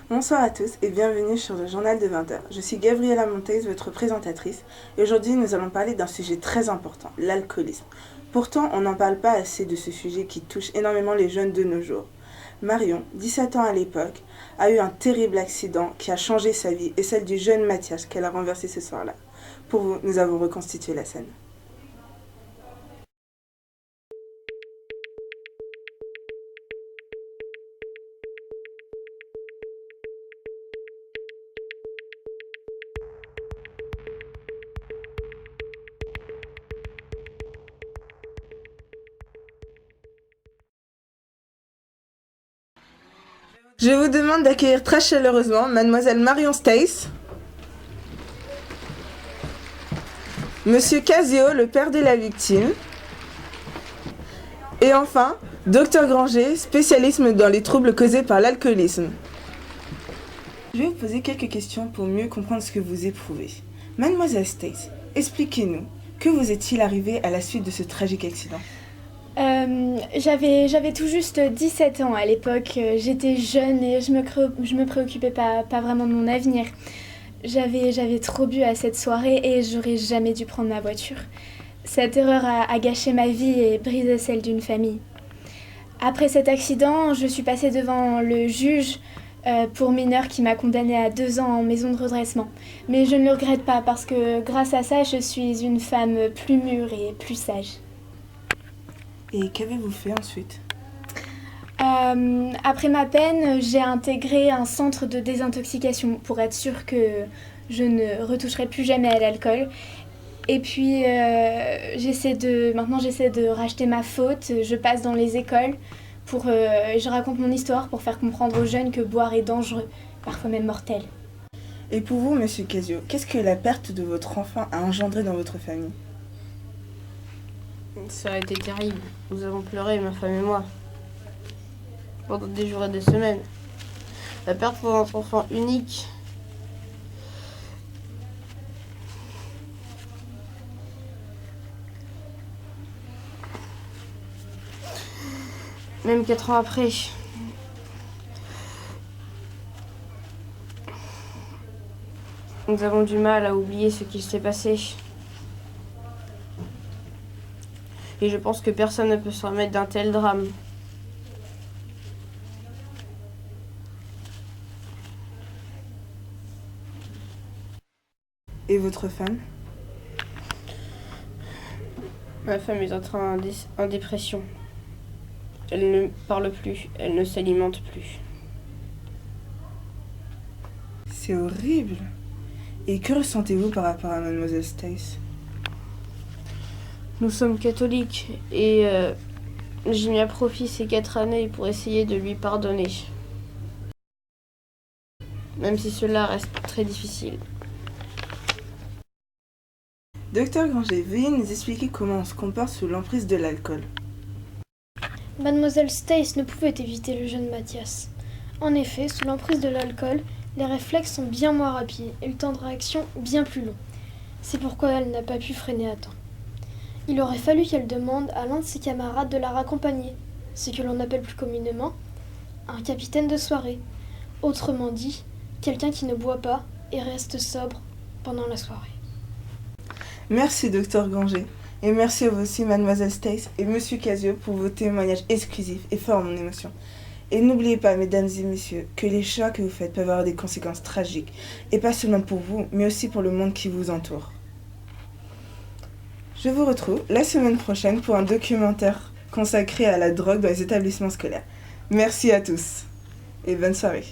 Bonsoir à tous et bienvenue sur le journal de 20h. Je suis Gabriela Montes, votre présentatrice, et aujourd'hui nous allons parler d'un sujet très important, l'alcoolisme. Pourtant, on n'en parle pas assez de ce sujet qui touche énormément les jeunes de nos jours. Marion, 17 ans à l'époque, a eu un terrible accident qui a changé sa vie et celle du jeune Mathias qu'elle a renversé ce soir-là. Pour vous, nous avons reconstitué la scène. Je vous demande d'accueillir très chaleureusement Mademoiselle Marion Stace, Monsieur Casio, le père de la victime, et enfin, Dr Granger, spécialiste dans les troubles causés par l'alcoolisme. Je vais vous poser quelques questions pour mieux comprendre ce que vous éprouvez. Mademoiselle Stace, expliquez-nous, que vous est-il arrivé à la suite de ce tragique accident ? J'avais tout juste 17 ans à l'époque, j'étais jeune et je me préoccupais pas vraiment de mon avenir. J'avais trop bu à cette soirée et j'aurais jamais dû prendre ma voiture. Cette erreur a gâché ma vie et brisé celle d'une famille. Après cet accident, je suis passée devant le juge pour mineur qui m'a condamnée à 2 ans en maison de redressement. Mais je ne le regrette pas parce que grâce à ça, je suis une femme plus mûre et plus sage. Et qu'avez-vous fait ensuite ? Après ma peine, j'ai intégré un centre de désintoxication pour être sûre que je ne retoucherai plus jamais à l'alcool. Et puis maintenant j'essaie de racheter ma faute, je passe dans les écoles, je raconte mon histoire pour faire comprendre aux jeunes que boire est dangereux, parfois même mortel. Et pour vous, Monsieur Casio, qu'est-ce que la perte de votre enfant a engendré dans votre famille ? Ça a été terrible. Nous avons pleuré, ma femme et moi, pendant des jours et des semaines. La perte pour notre enfant unique. Même 4 ans après. Nous avons du mal à oublier ce qui s'est passé. Et je pense que personne ne peut se remettre d'un tel drame. Et votre femme ? Ma femme est en dépression. Elle ne parle plus, elle ne s'alimente plus. C'est horrible. Et que ressentez-vous par rapport à Mademoiselle Stace ? Nous sommes catholiques et j'ai mis à profit ces 4 années pour essayer de lui pardonner. Même si cela reste très difficile. Docteur Granger, veuillez nous expliquer comment on se comporte sous l'emprise de l'alcool. Mademoiselle Stace ne pouvait éviter le jeune Mathias. En effet, sous l'emprise de l'alcool, les réflexes sont bien moins rapides et le temps de réaction bien plus long. C'est pourquoi elle n'a pas pu freiner à temps. Il aurait fallu qu'elle demande à l'un de ses camarades de la raccompagner, ce que l'on appelle plus communément un capitaine de soirée. Autrement dit, quelqu'un qui ne boit pas et reste sobre pendant la soirée. Merci Docteur Granger, et merci à vous aussi Mademoiselle Stace et Monsieur Casio pour vos témoignages exclusifs et forts en émotion. Et n'oubliez pas, mesdames et messieurs, que les choix que vous faites peuvent avoir des conséquences tragiques, et pas seulement pour vous, mais aussi pour le monde qui vous entoure. Je vous retrouve la semaine prochaine pour un documentaire consacré à la drogue dans les établissements scolaires. Merci à tous et bonne soirée.